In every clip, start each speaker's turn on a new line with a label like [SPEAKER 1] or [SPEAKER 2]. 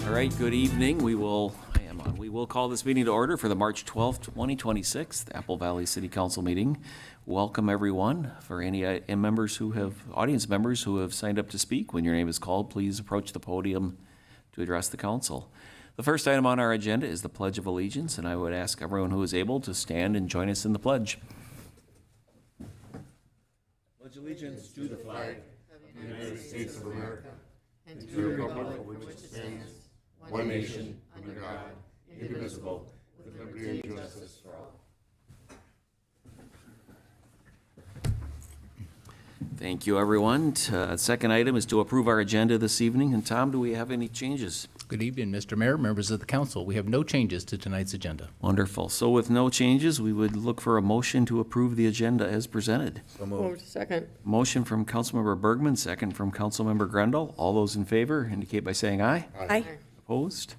[SPEAKER 1] All right, good evening. We will call this meeting to order for the March 12th, 2026 Apple Valley City Council meeting. Welcome everyone. For any audience members who have signed up to speak, when your name is called, please approach the podium to address the council. The first item on our agenda is the Pledge of Allegiance, and I would ask everyone who is able to stand and join us in the pledge. Pledge allegiance to the flag
[SPEAKER 2] of the United States of America and to the republic for which it stands, one nation, under God, indivisible, with liberty and justice for all.
[SPEAKER 1] Thank you, everyone. Second item is to approve our agenda this evening. And Tom, do we have any changes?
[SPEAKER 3] Good evening, Mr. Mayor, members of the council. We have no changes to tonight's agenda.
[SPEAKER 1] Wonderful. So with no changes, we would look for a motion to approve the agenda as presented.
[SPEAKER 2] So moved. Second.
[SPEAKER 1] Motion from Councilmember Bergman, second from Councilmember Grendel. All those in favor indicate by saying aye.
[SPEAKER 2] Aye.
[SPEAKER 1] Opposed?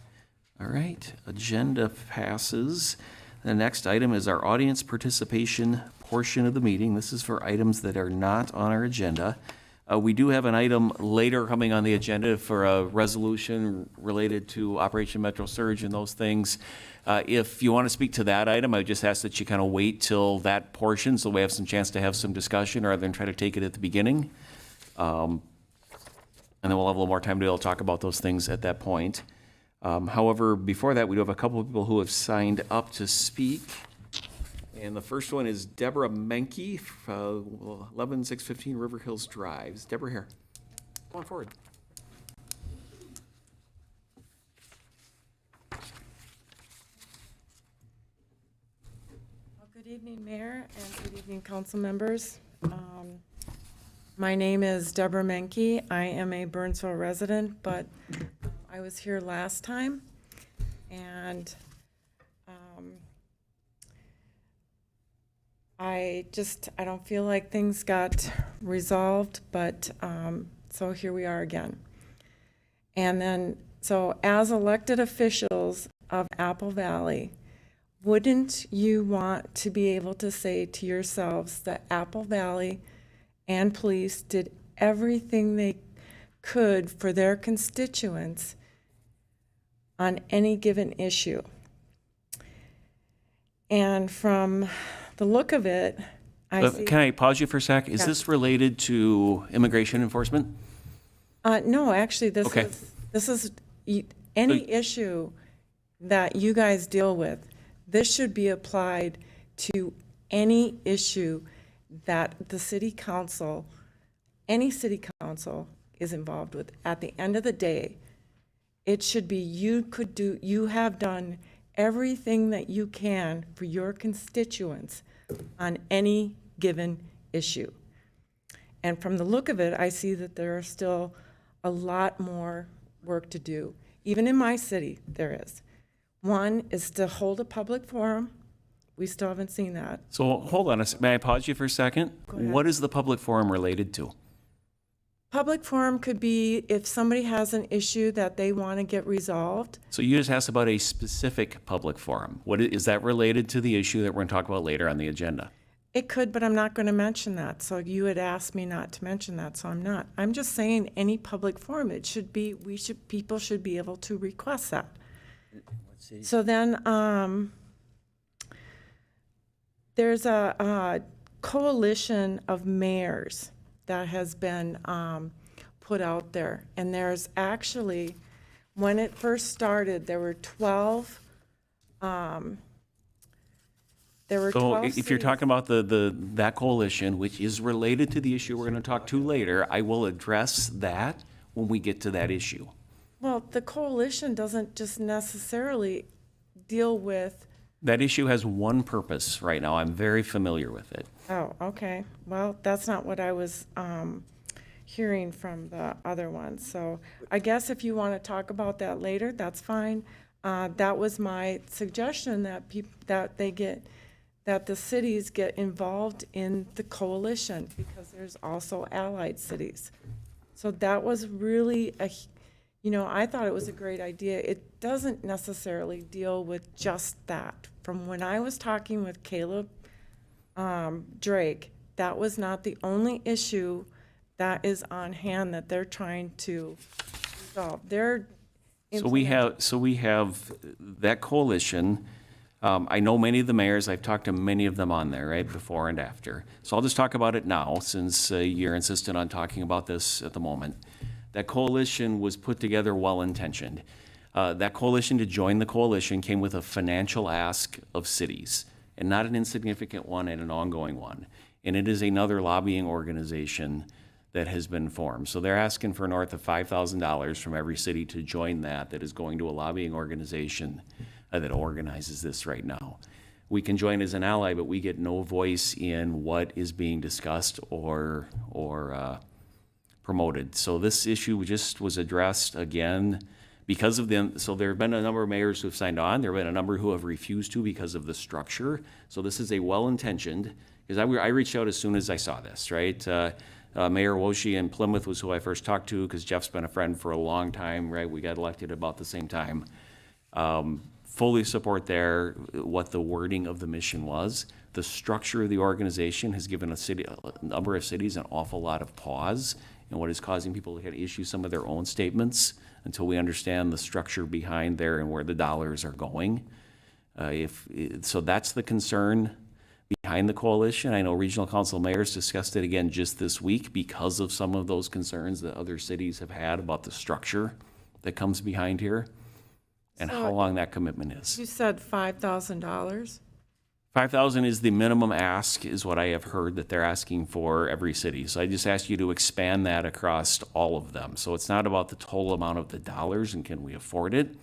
[SPEAKER 1] All right, agenda passes. The next item is our audience participation portion of the meeting. This is for items that are not on our agenda. We do have an item later coming on the agenda for a resolution related to Operation Metro Surge and those things. If you want to speak to that item, I would just ask that you kind of wait till that portion so we have some chance to have some discussion rather than try to take it at the beginning. And then we'll have a little more time to be able to talk about those things at that point. However, before that, we do have a couple of people who have signed up to speak. And the first one is Deborah Menke, 11615 River Hills Drive. Is Deborah here? Come on forward.
[SPEAKER 4] Well, good evening, Mayor, and good evening, council members. My name is Deborah Menke. I am a Burnsville resident, but I was here last time, and I don't feel like things got resolved, but so here we are again. And then, so as elected officials of Apple Valley, wouldn't you want to be able to say to yourselves that Apple Valley and police did everything they could for their constituents on any given issue? And from the look of it, I see...
[SPEAKER 1] Can I pause you for a sec? Is this related to immigration enforcement?
[SPEAKER 4] No, actually, this
[SPEAKER 1] Okay.
[SPEAKER 4] is any issue that you guys deal with. This should be applied to any issue that the city council, any city council is involved with. At the end of the day, it should be you have done everything that you can for your constituents on any given issue. And from the look of it, I see that there are still a lot more work to do. Even in my city, there is. One is to hold a public forum. We still haven't seen that.
[SPEAKER 1] So hold on, may I pause you for a second?
[SPEAKER 4] Go ahead.
[SPEAKER 1] What is the public forum related to?
[SPEAKER 4] Public forum could be if somebody has an issue that they want to get resolved.
[SPEAKER 1] So you just asked about a specific public forum. What is that related to the issue that we're going to talk about later on the agenda?
[SPEAKER 4] It could, but I'm not going to mention that. So you had asked me not to mention that, so I'm not. I'm just saying any public forum, it should be, people should be able to request that. So then, there's a coalition of mayors that has been put out there. And there's actually, when it first started, there were 12.
[SPEAKER 1] So if you're talking about that coalition, which is related to the issue we're going to talk to later, I will address that when we get to that issue.
[SPEAKER 4] Well, the coalition doesn't just necessarily deal with.
[SPEAKER 1] That issue has one purpose right now. I'm very familiar with it.
[SPEAKER 4] Oh, okay. Well, that's not what I was hearing from the other ones. So I guess if you want to talk about that later, that's fine. That was my suggestion, that that the cities get involved in the coalition, because there's also allied cities. So that was really I thought it was a great idea. It doesn't necessarily deal with just that. From when I was talking with Caleb Drake, that was not the only issue that is on hand that they're trying to resolve.
[SPEAKER 1] So we have that coalition. I know many of the mayors. I've talked to many of them on there, right, before and after. So I'll just talk about it now, since you're insistent on talking about this at the moment. That coalition was put together well-intentioned. That coalition, to join the coalition, came with a financial ask of cities, and not an insignificant one and an ongoing one. And it is another lobbying organization that has been formed. So they're asking for north of $5,000 from every city to join that is going to a lobbying organization that organizes this right now. We can join as an ally, but we get no voice in what is being discussed or promoted. So this issue just was addressed again because of them. So there have been a number of mayors who have signed on. There have been a number who have refused to because of the structure. So this is a well-intentioned, because I reached out as soon as I saw this, right? Mayor Woshi in Plymouth was who I first talked to, because Jeff's been a friend for a long time, right? We got elected about the same time. Fully support there what the wording of the mission was. The structure of the organization has given a number of cities an awful lot of pause, and what is causing people to kind of issue some of their own statements until we understand the structure behind there and where the dollars are going. So that's the concern behind the coalition. I know regional council mayors discussed it again just this week because of some of those concerns that other cities have had about the structure that comes behind here and how long that commitment is.
[SPEAKER 4] You said $5,000?
[SPEAKER 1] 5,000 is the minimum ask, is what I have heard that they're asking for every city. So I just ask you to expand that across all of them. So it's not about the total amount of the dollars and can we afford it.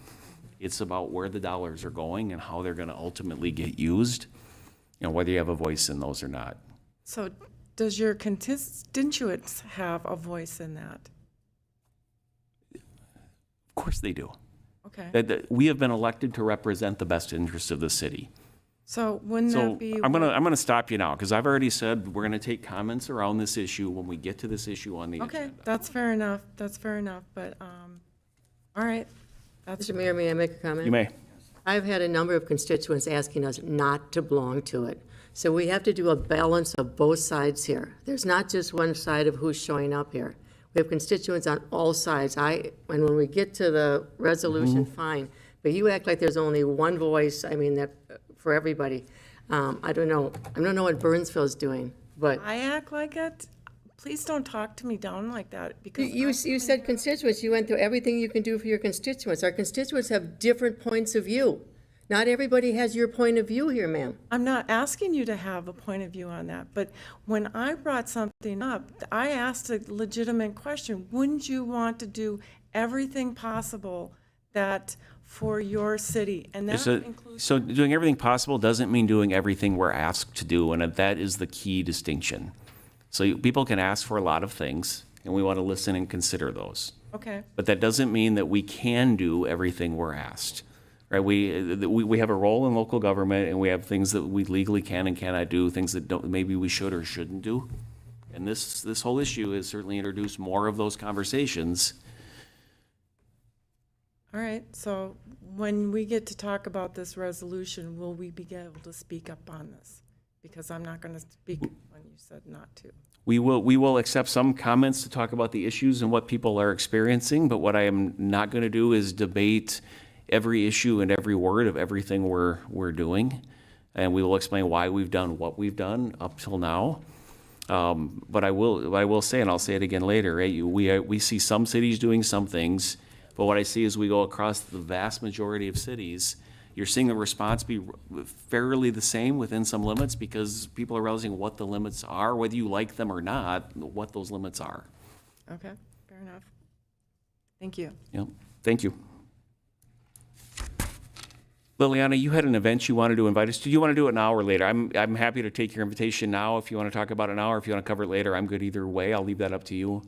[SPEAKER 1] It's about where the dollars are going and how they're going to ultimately get used, you know, whether you have a voice in those or not.
[SPEAKER 4] So does your constituents have a voice in that?
[SPEAKER 1] Of course they do.
[SPEAKER 4] Okay.
[SPEAKER 1] That we have been elected to represent the best interests of the city.
[SPEAKER 4] So wouldn't
[SPEAKER 1] So
[SPEAKER 4] that be?
[SPEAKER 1] I'm gonna stop you now, because I've already said we're gonna take comments around this issue when we get to this issue on the
[SPEAKER 4] Okay,
[SPEAKER 1] agenda.
[SPEAKER 4] that's fair enough. That's fair enough. But, all right. That's,
[SPEAKER 5] Mr. Mayor, may I make a comment?
[SPEAKER 1] You may.
[SPEAKER 5] I've had a number of constituents asking us not to belong to it. So we have to do a balance of both sides here. There's not just one side of who's showing up here. We have constituents on all sides. And when we get to the resolution, fine. But you act like there's only one voice, I mean, that, for everybody. I don't know what Burnsville's doing, but
[SPEAKER 4] I act like it. Please don't talk to me down like that because
[SPEAKER 5] you said constituents, you went through everything you can do for your constituents. Our constituents have different points of view. Not everybody has your point of view here, ma'am.
[SPEAKER 4] I'm not asking you to have a point of view on that, but when I brought something up, I asked a legitimate question. Wouldn't you want to do everything possible that for your city? And that includes.
[SPEAKER 1] So doing everything possible doesn't mean doing everything we're asked to do, and that is the key distinction. So people can ask for a lot of things, and we want to listen and consider those.
[SPEAKER 4] Okay.
[SPEAKER 1] But that doesn't mean that we can do everything we're asked. Right? We have a role in local government, and we have things that we legally can and cannot do, things that maybe we should or shouldn't do. And this whole issue has certainly introduced more of those conversations.
[SPEAKER 4] All right. So when we get to talk about this resolution, will we be able to speak up on this? Because I'm not going to speak when you said not to.
[SPEAKER 1] We will accept some comments to talk about the issues and what people are experiencing, but what I am not going to do is debate every issue and every word of everything we're doing. And we will explain why we've done what we've done up till now. But I will say, and I'll say it again later, right? We see some cities doing some things, but what I see is we go across the vast majority of cities, you're seeing the response be fairly the same within some limits because people are realizing what the limits are, whether you like them or not, what those limits are.
[SPEAKER 4] Okay. Fair enough. Thank you.
[SPEAKER 1] Yep. Thank you. Liliana, you had an event you wanted to invite us to. Do you want to do it now or later? I'm happy to take your invitation now if you want to talk about it now, or if you want to cover it later. I'm good either way. I'll leave that up to you.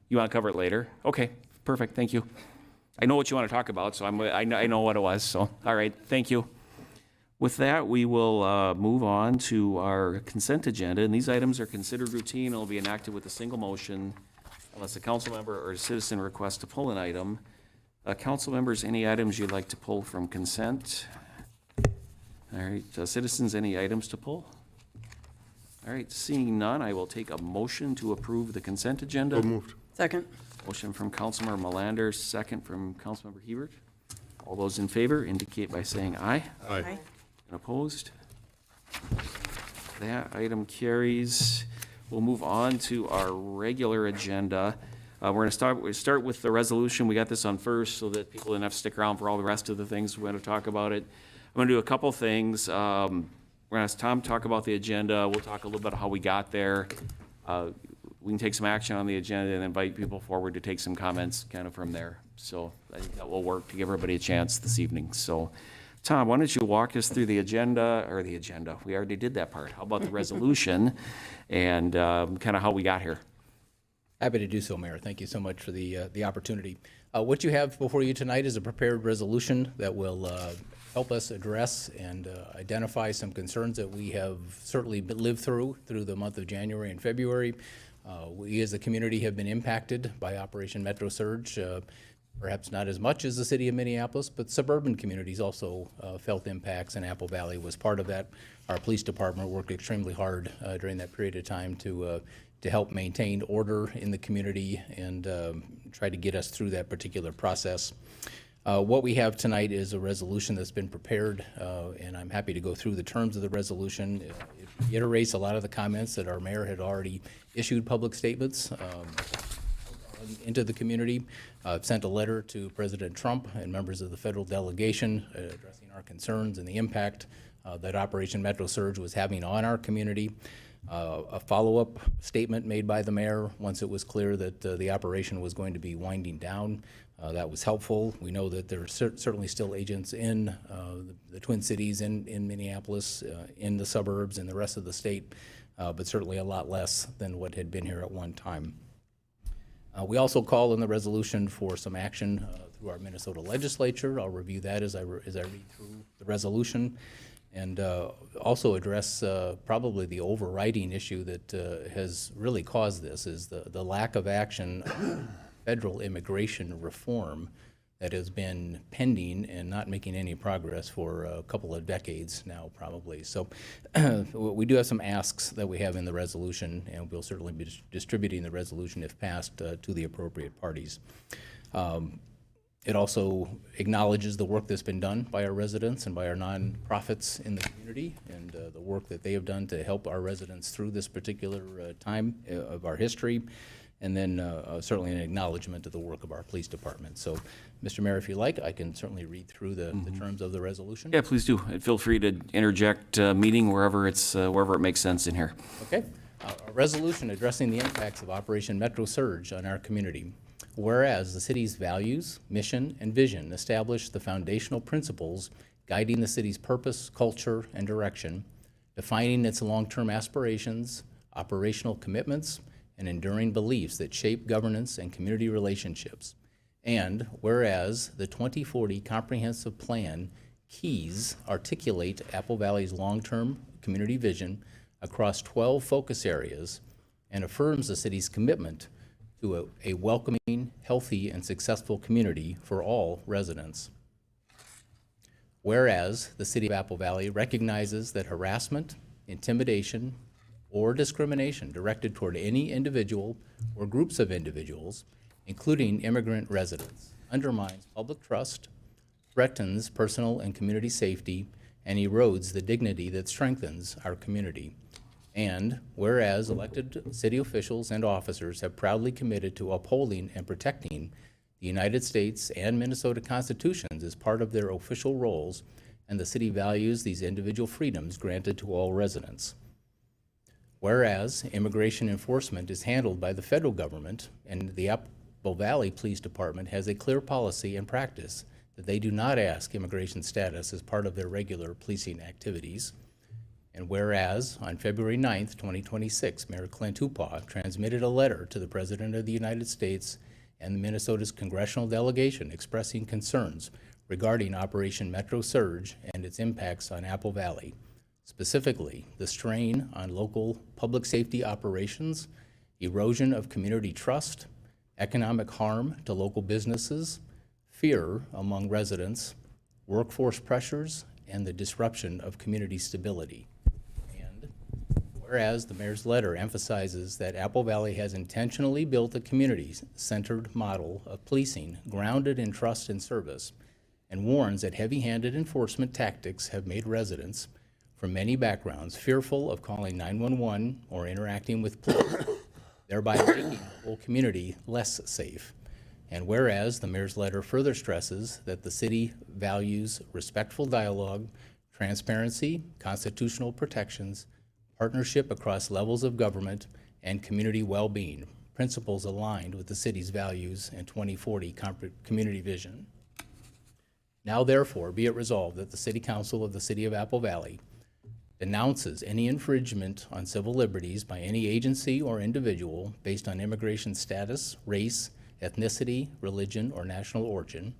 [SPEAKER 1] You want to cover it later? Okay, perfect. Thank you. I know what you want to talk about, so I know what it was. So, all right, thank you. With that, we will move on to our consent agenda, and these items are considered routine and will be enacted with a single motion unless a council member or a citizen requests to pull an item. Council members, any items you'd like to pull from consent? All right, citizens, any items to pull? All right, seeing none, I will take a motion to approve the consent agenda.
[SPEAKER 2] So moved.
[SPEAKER 6] Second.
[SPEAKER 1] Motion from Councilmember Melander, second from Councilmember Hebert. All those in favor indicate by saying aye.
[SPEAKER 2] Aye.
[SPEAKER 1] And opposed? That item carries. We'll move on to our regular agenda. We're going to start with the resolution. We got this on first so that people didn't have to stick around for all the rest of the things. We're going to talk about it. I'm going to do a couple things. We're going to ask Tom to talk about the agenda. We'll talk a little bit how we got there. We can take some action on the agenda and invite people forward to take some comments kind of from there. So I think that will work to give everybody a chance this evening. So, Tom, why don't you walk us through the agenda? We already did that part. How about the resolution and kind of how we got here?
[SPEAKER 3] Happy to do so, Mayor. Thank you so much for the opportunity. What you have before you tonight is a prepared resolution that will help us address and identify some concerns that we have certainly lived through the month of January and February. We as a community have been impacted by Operation Metro Surge, perhaps not as much as the city of Minneapolis, but suburban communities also felt impacts, and Apple Valley was part of that. Our police department worked extremely hard during that period of time to help maintain order in the community and try to get us through that particular process. What we have tonight is a resolution that's been prepared, and I'm happy to go through the terms of the resolution. It reiterates a lot of the comments that our mayor had already issued public statements into the community. Sent a letter to President Trump and members of the federal delegation addressing our concerns and the impact that Operation Metro Surge was having on our community. A follow-up statement made by the mayor once it was clear that the operation was going to be winding down. That was helpful. We know that there are certainly still agents in the Twin Cities, in Minneapolis, in the suburbs, and the rest of the state, but certainly a lot less than what had been here at one time. We also call in the resolution for some action through our Minnesota legislature. I'll review that as I read through the resolution, and also address probably the overriding issue that has really caused this, is the lack of action on federal immigration reform that has been pending and not making any progress for a couple of decades now, probably. So we do have some asks that we have in the resolution, and we'll certainly be distributing the resolution, if passed, to the appropriate parties. It also acknowledges the work that's been done by our residents and by our nonprofits in the community, and the work that they have done to help our residents through this particular time of our history, and then certainly an acknowledgement of the work of our police department. So, Mr. Mayor, if you like, I can certainly read through the terms of the resolution.
[SPEAKER 1] Yeah, please do. And feel free to interject meeting wherever it makes sense in here.
[SPEAKER 3] Okay. A resolution addressing the impacts of Operation Metro Surge on our community. Whereas the city's values, mission, and vision establish the foundational principles guiding the city's purpose, culture, and direction, defining its long-term aspirations, operational commitments, and enduring beliefs that shape governance and community relationships. And whereas the 2040 Comprehensive Plan keys articulate Apple Valley's long-term community vision across 12 focus areas and affirms the city's commitment to a welcoming, healthy, and successful community for all residents. Whereas the City of Apple Valley recognizes that harassment, intimidation, or discrimination directed toward any individual or groups of individuals, including immigrant residents, undermines public trust, threatens personal and community safety, and erodes the dignity that strengthens our community. And whereas elected city officials and officers have proudly committed to upholding and protecting the United States and Minnesota constitutions as part of their official roles, and the city values these individual freedoms granted to all residents. Whereas immigration enforcement is handled by the federal government, and the Apple Valley Police Department has a clear policy and practice that they do not ask immigration status as part of their regular policing activities. And whereas on February 9th, 2026, Mayor Clint Hoopaw transmitted a letter to the President of the United States and Minnesota's congressional delegation expressing concerns regarding Operation Metro Surge and its impacts on Apple Valley, specifically the strain on local public safety operations, erosion of community trust, economic harm to local businesses, fear among residents, workforce pressures, and the disruption of community stability. And Whereas the mayor's letter emphasizes that Apple Valley has intentionally built a community-centered model of policing grounded in trust and service, and warns that heavy-handed enforcement tactics have made residents from many backgrounds fearful of calling 911 or interacting with police, thereby making the whole community less safe. And whereas the mayor's letter further stresses that the city values respectful dialogue, transparency, constitutional protections, partnership across levels of government, and community well-being, principles aligned with the city's values and 2040 community vision. Now therefore be it resolved that the City Council of the City of Apple Valley denounces any infringement on civil liberties by any agency or individual based on immigration status, race, ethnicity, religion, or national origin,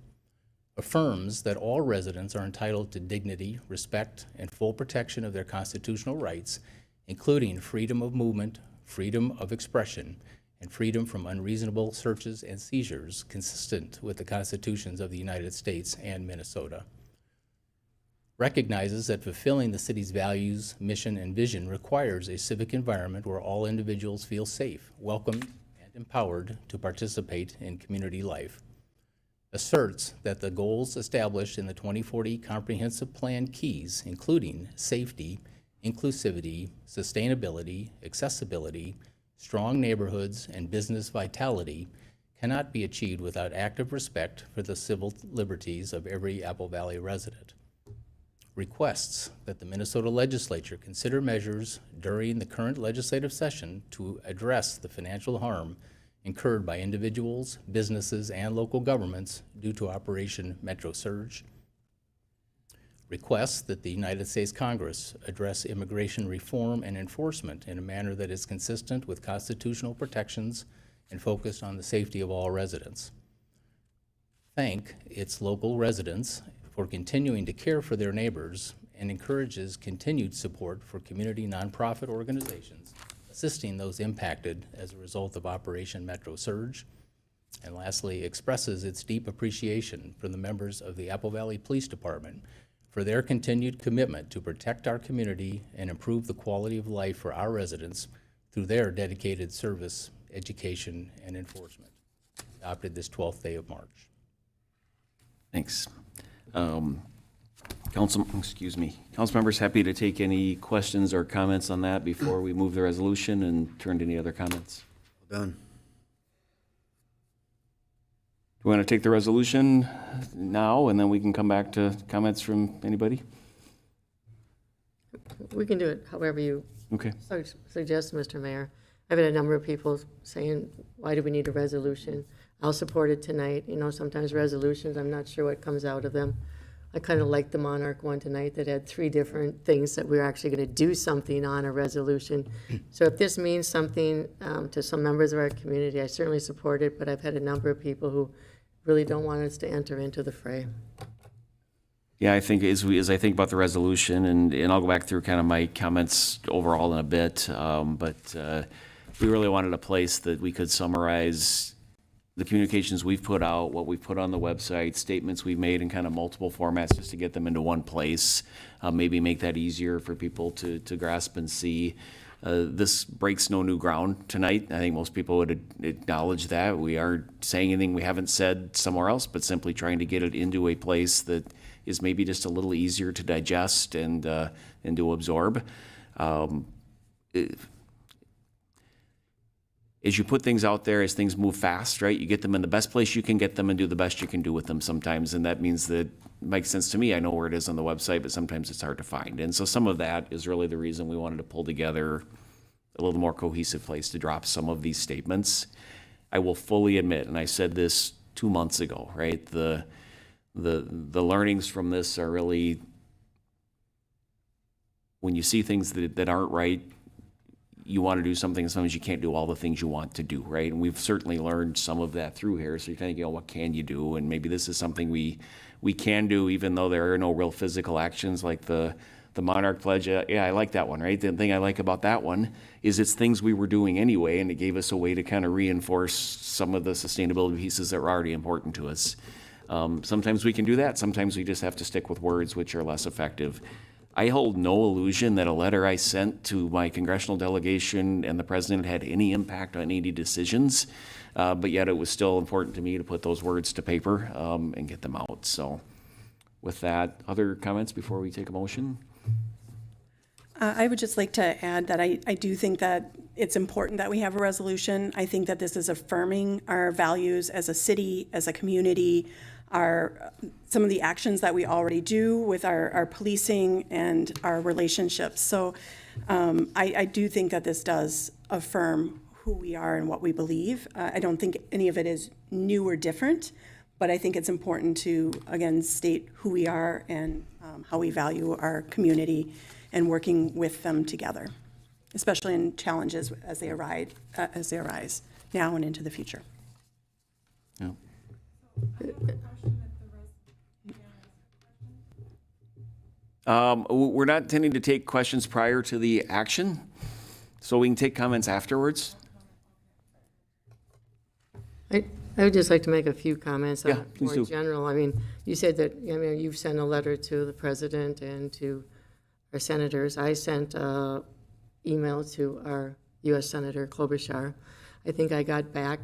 [SPEAKER 3] affirms that all residents are entitled to dignity, respect, and full protection of their constitutional rights, including freedom of movement, freedom of expression, and freedom from unreasonable searches and seizures consistent with the constitutions of the United States and Minnesota. Recognizes that fulfilling the city's values, mission, and vision requires a civic environment where all individuals feel safe, welcomed, and empowered to participate in community life. Asserts that the goals established in the 2040 Comprehensive Plan keys, including safety, inclusivity, sustainability, accessibility, strong neighborhoods, and business vitality, cannot be achieved without active respect for the civil liberties of every Apple Valley resident. Requests that the Minnesota legislature consider measures during the current legislative session to address the financial harm incurred by individuals, businesses, and local governments due to Operation Metro Surge. Requests that the United States Congress address immigration reform and enforcement in a manner that is consistent with constitutional protections and focused on the safety of all residents. Thank its local residents for continuing to care for their neighbors and encourages continued support for community nonprofit organizations assisting those impacted as a result of Operation Metro Surge. And lastly, expresses its deep appreciation for the members of the Apple Valley Police Department for their continued commitment to protect our community and improve the quality of life for our residents through their dedicated service, education, and enforcement. Adopted this 12th day of March.
[SPEAKER 1] Thanks. Council members, happy to take any questions or comments on that before we move the resolution and turn to any other comments.
[SPEAKER 2] Well done.
[SPEAKER 1] Do we want to take the resolution now, and then we can come back to comments from anybody?
[SPEAKER 5] We can do it however you
[SPEAKER 1] Okay.
[SPEAKER 5] suggest, Mr. Mayor. I've had a number of people saying, why do we need a resolution? I'll support it tonight. You know, sometimes resolutions, I'm not sure what comes out of them. I kind of liked the Monarch one tonight that had 3 different things that we were actually going to do something on a resolution. So if this means something to some members of our community, I certainly support it, but I've had a number of people who really don't want us to enter into the fray.
[SPEAKER 1] Yeah, I think as I think about the resolution, and I'll go back through kind of my comments overall in a bit, but we really wanted a place that we could summarize the communications we've put out, what we've put on the website, statements we've made in kind of multiple formats, just to get them into one place, maybe make that easier for people to grasp and see. This breaks no new ground tonight. I think most people would acknowledge that. We aren't saying anything we haven't said somewhere else, but simply trying to get it into a place that is maybe just a little easier to digest and to absorb. As you put things out there, as things move fast, right, you get them in the best place you can get them and do the best you can do with them sometimes. And that means that it makes sense to me. I know where it is on the website, but sometimes it's hard to find. And so some of that is really the reason we wanted to pull together a little more cohesive place to drop some of these statements. I will fully admit, and I said this 2 months ago, right, the learnings from this are really, when you see things that aren't right, you want to do something, and sometimes you can't do all the things you want to do, right? And we've certainly learned some of that through here. So you're thinking, what can you do? And maybe this is something we can do, even though there are no real physical actions like the Monarch Pledge. Yeah, I like that one, right? The thing I like about that one is it's things we were doing anyway, and it gave us a way to kind of reinforce some of the sustainability pieces that were already important to us. Sometimes we can do that. Sometimes we just have to stick with words, which are less effective. I hold no illusion that a letter I sent to my congressional delegation and the president had any impact on any decisions, but yet it was still important to me to put those words to paper and get them out. So with that, other comments before we take a motion?
[SPEAKER 6] I would just like to add that I do think that it's important that we have a resolution. I think that this is affirming our values as a city, as a community, some of the actions that we already do with our policing and our relationships. So I do think that this does affirm who we are and what we believe. I don't think any of it is new or different, but I think it's important to, again, state who we are and how we value our community and working with them together, especially in challenges as they arise now and into the future.
[SPEAKER 1] Yeah. We're not intending to take questions prior to the action, so we can take comments afterwards.
[SPEAKER 5] I would just like to make a few comments
[SPEAKER 1] Yeah,
[SPEAKER 5] on it
[SPEAKER 1] please
[SPEAKER 5] more
[SPEAKER 1] do.
[SPEAKER 5] general. I mean, you said that, you've sent a letter to the president and to our senators. I sent an email to our U.S. Senator Klobuchar. I think I got back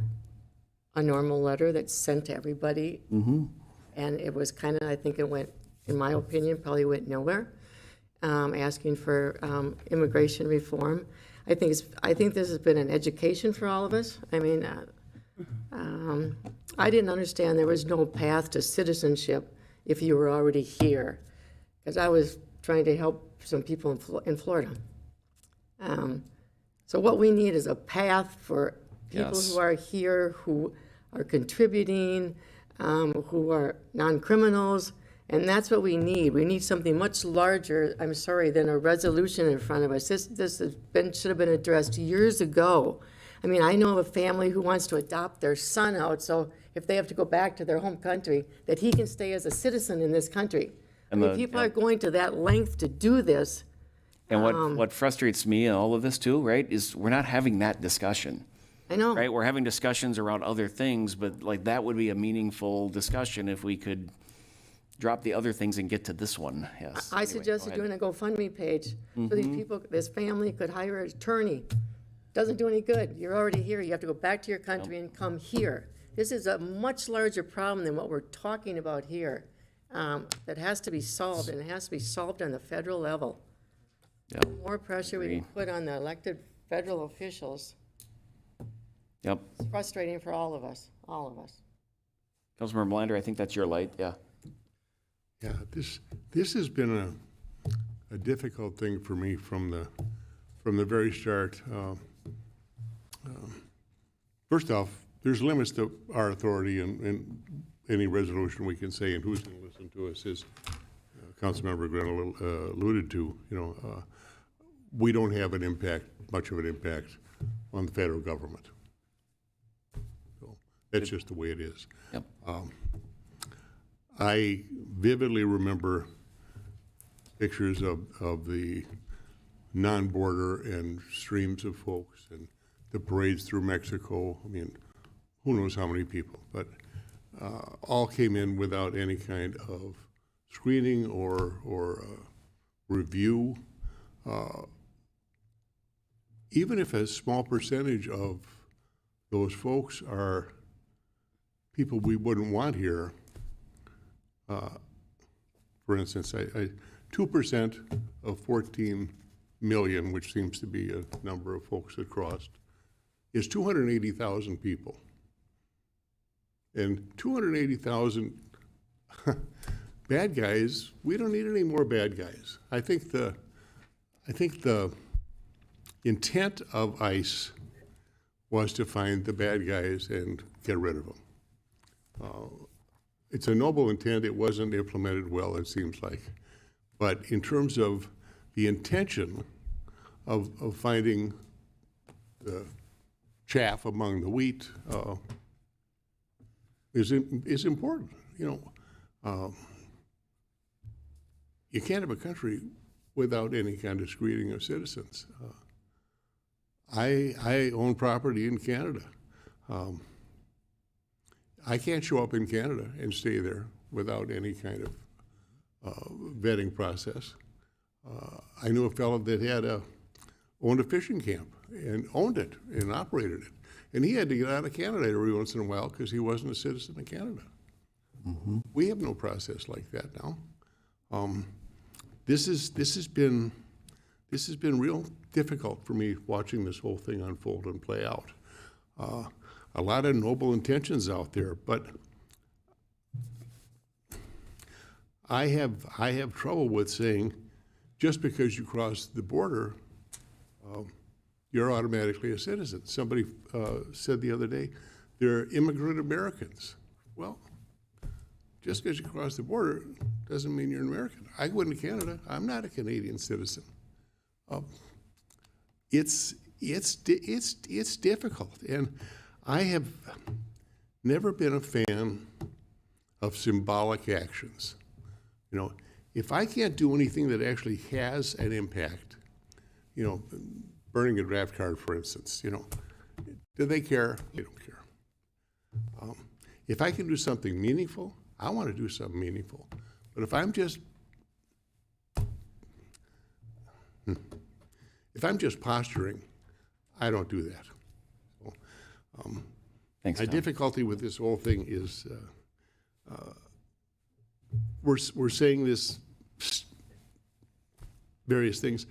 [SPEAKER 5] a normal letter that's sent to everybody. And it was kind of, I think it went, in my opinion, probably went nowhere, asking for immigration reform. I think this has been an education for all of us. I mean, I didn't understand there was no path to citizenship if you were already here, because I was trying to help some people in Florida. So what we need is a path for people
[SPEAKER 1] Yes.
[SPEAKER 5] who are here, who are contributing, who are non-criminals, and that's what we need. We need something much larger, I'm sorry, than a resolution in front of us. This should have been addressed years ago. I mean, I know of a family who wants to adopt their son out, so if they have to go back to their home country, that he can stay as a citizen in this country. I mean, people are going to that length to do this.
[SPEAKER 1] And what frustrates me in all of this too, right, is we're not having that discussion,
[SPEAKER 5] I know.
[SPEAKER 1] right? We're having discussions around other things, but like that would be a meaningful discussion if we could drop the other things and get to this one, yes.
[SPEAKER 5] I
[SPEAKER 1] Anyway,
[SPEAKER 5] suggested
[SPEAKER 1] go ahead.
[SPEAKER 5] doing a GoFundMe page so these people, this family could hire an attorney. Doesn't do any good. You're already here. You have to go back to your country and come here. This is a much larger problem than what we're talking about here. That has to be solved, and it has to be solved on the federal level.
[SPEAKER 1] Yeah.
[SPEAKER 5] More pressure we can put on the elected federal officials.
[SPEAKER 1] Yep.
[SPEAKER 5] It's frustrating for all of us,
[SPEAKER 1] Councilmember Blander, I think that's your light, yeah.
[SPEAKER 2] Yeah, this has been a difficult thing for me from the very start. First off, there's limits to our authority and any resolution we can say, and who's going to listen to us, as Councilmember Grinnell alluded to. We don't have much of an impact on the federal government. So that's just the way it is.
[SPEAKER 1] Yep.
[SPEAKER 2] I vividly remember pictures of the non-border and streams of folks and the parades through Mexico. I mean, who knows how many people, but all came in without any kind of screening or review. Even if a small percentage of those folks are people we wouldn't want here, for instance, 2% of 14 million, which seems to be a number of folks that crossed, is 280,000 people. And 280,000 bad guys, we don't need any more bad guys. I think the intent of ICE was to find the bad guys and get rid of them. It's a noble intent. It wasn't implemented well, it seems like. But in terms of the intention of finding the chaff among the wheat is important. You can't have a country without any kind of screening of citizens. I own property in Canada. I can't show up in Canada and stay there without any kind of vetting process. I knew a fellow that owned a fishing camp and owned it and operated it. And he had to get out of Canada every once in a while because he wasn't a citizen of Canada. We have no process like that now. This has been real difficult for me watching this whole thing unfold and play out. A lot of noble intentions out there, but I have trouble with saying just because you cross the border, you're automatically a citizen. Somebody said the other day, they're immigrant Americans. Well, just because you cross the border doesn't mean you're an American. I go into Canada, I'm not a Canadian citizen. It's difficult, and I have never been a fan of symbolic actions. You know, if I can't do anything that actually has an impact, you know, burning a draft card, for instance, you know, do they care? They don't care. If I can do something meaningful, I want to do something meaningful. But if I'm just posturing, I don't do that. So,
[SPEAKER 1] Thanks,
[SPEAKER 2] my
[SPEAKER 1] Tom.
[SPEAKER 2] difficulty with this whole thing is we're saying this various things.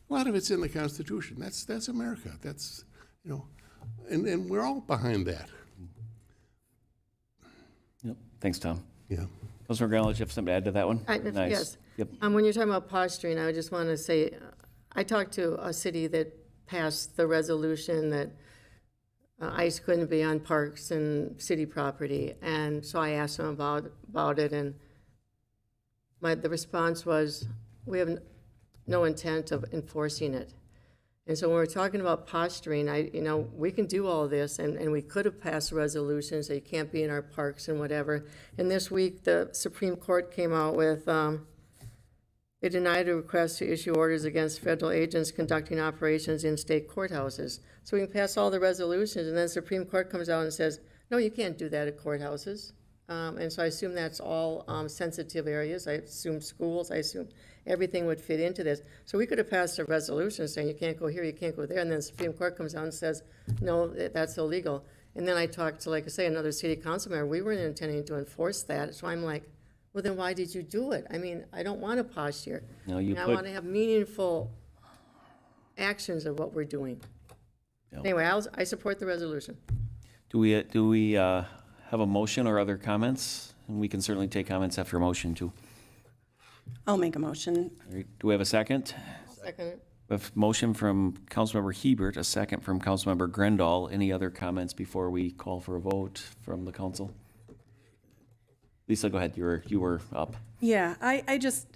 [SPEAKER 2] A lot of it's in the Constitution. That's America. That's, you know, and we're all behind that.
[SPEAKER 1] Yep. Thanks, Tom.
[SPEAKER 2] Yeah.
[SPEAKER 1] Councilor Garland, do you have something to add to that one? Nice.
[SPEAKER 5] Yes.
[SPEAKER 1] Yep.
[SPEAKER 5] When you're talking about posturing, I just want to say, I talked to a city that passed the resolution that ICE couldn't be on parks and city property, and so I asked them about it, and the response was, we have no intent of enforcing it. And so when we're talking about posturing, we can do all this, and we could have passed resolutions that you can't be in our parks and whatever. And this week, the Supreme Court came out with, they denied a request to issue orders against federal agents conducting operations in state courthouses. So we can pass all the resolutions, and then the Supreme Court comes out and says, no, you can't do that at courthouses. And so I assume that's all sensitive areas. I assume schools, I assume everything would fit into this. So we could have passed a resolution saying you can't go here, you can't go there, and then the Supreme Court comes out and says, no, that's illegal. And then I talked to, like I say, another city council member. We weren't intending to enforce that. So I'm like, well, then why did you do it? I mean, I don't want to posture.
[SPEAKER 1] No, you
[SPEAKER 5] I
[SPEAKER 1] put-
[SPEAKER 5] want to have meaningful actions of what we're doing.
[SPEAKER 1] Yep.
[SPEAKER 5] Anyway, I support the resolution.
[SPEAKER 1] Do we have a motion or other comments? And we can certainly take comments after a motion, too.
[SPEAKER 6] I'll make a motion.
[SPEAKER 1] All right. Do we have a second?
[SPEAKER 5] Second it.
[SPEAKER 1] We have a motion from Councilmember Hebert, a second from Councilmember Grendall. Any other comments before we call for a vote from the council? Lisa, go ahead. You were up.
[SPEAKER 6] Yeah, I just,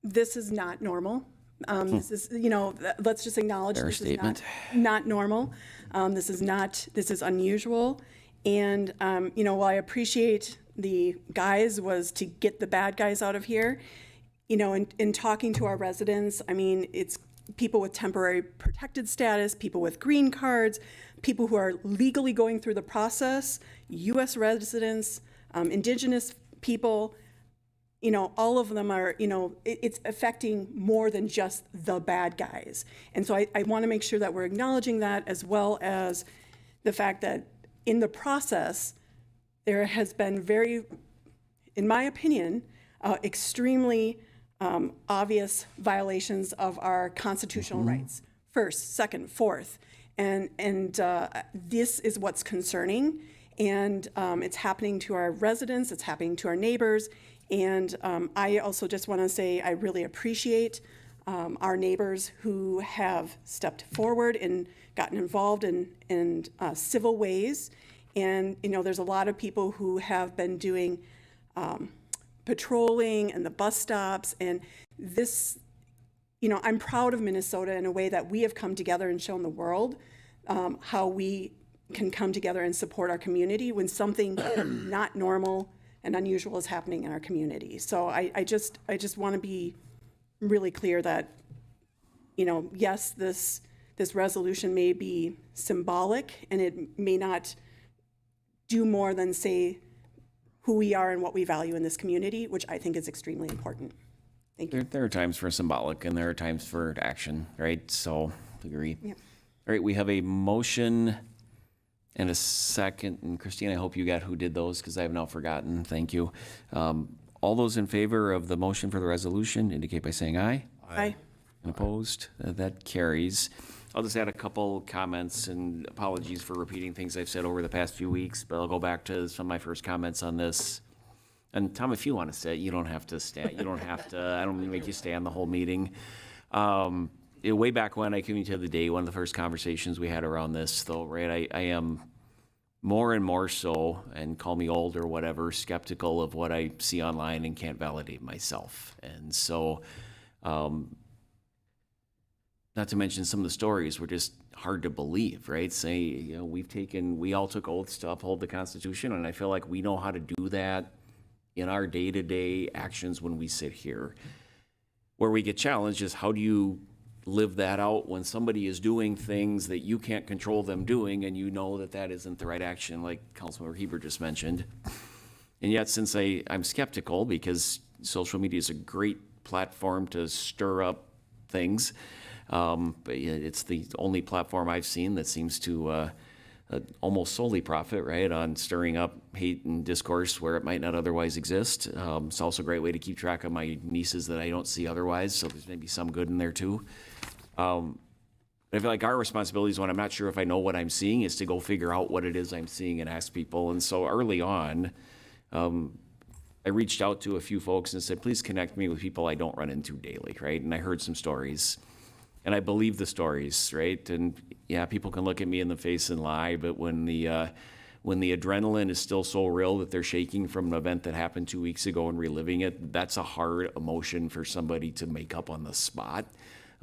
[SPEAKER 6] this is not normal. This is, let's just acknowledge
[SPEAKER 1] Fair
[SPEAKER 6] this
[SPEAKER 1] statement.
[SPEAKER 6] is not normal. This is unusual. And, while I appreciate the guys was to get the bad guys out of here, in talking to our residents, I mean, it's people with temporary protected status, people with green cards, people who are legally going through the process, U.S. residents, Indigenous people, all of them are, it's affecting more than just the bad guys. And so I want to make sure that we're acknowledging that, as well as the fact that in the process, there has been in my opinion, extremely obvious violations of our constitutional rights. First, second, fourth. And this is what's concerning. And it's happening to our residents, it's happening to our neighbors. And I also just want to say I really appreciate our neighbors who have stepped forward and gotten involved in civil ways. And, there's a lot of people who have been doing patrolling and the bus stops. And this, I'm proud of Minnesota in a way that we have come together and shown the world how we can come together and support our community when something not normal and unusual is happening in our community. So I just want to be really clear that, yes, this resolution may be symbolic and it may not do more than say who we are and what we value in this community, which I think is extremely important. Thank you.
[SPEAKER 1] There are times for symbolic and there are times for action, right? So, agree.
[SPEAKER 6] Yep.
[SPEAKER 1] All right, we have a motion and a second. And Christine, I hope you got who did those because I have now forgotten. Thank you. All those in favor of the motion for the resolution indicate by saying aye.
[SPEAKER 6] Aye.
[SPEAKER 1] And opposed? That carries. I'll just add a couple comments and apologies for repeating things I've said over the past few weeks, but I'll go back to some of my first comments on this. And Tom, if you want to stay, you don't have to stay. You don't have to, I don't make you stay on the whole meeting. Way back when I came into the day, one of the first conversations we had around this, though, right, I am more and more so, and call me old or whatever, skeptical of what I see online and can't validate myself. And so, not to mention some of the stories were just hard to believe, right? Say, you know, we all took oaths to uphold the Constitution, and I feel like we know how to do that in our day-to-day actions when we sit here. Where we get challenged is how do you live that out when somebody is doing things that you can't control them doing and you know that that isn't the right action, like Councilmember Heber just mentioned. And yet, since I'm skeptical because social media is a great platform to stir up things, but it's the only platform I've seen that seems to almost solely profit, right, on stirring up hate and discourse where it might not otherwise exist. It's also a great way to keep track of my nieces that I don't see otherwise, so there's maybe some good in there too. I feel like our responsibility is when I'm not sure if I know what I'm seeing is to go figure out what it is I'm seeing and ask people. And so early on, I reached out to a few folks and said, please connect me with people I don't run into daily, right? And I heard some stories. And I believe the stories, right? And yeah, people can look at me in the face and lie, but when the adrenaline is still so real that they're shaking from an event that happened 2 weeks ago and reliving it, that's a hard emotion for somebody to make up on the spot.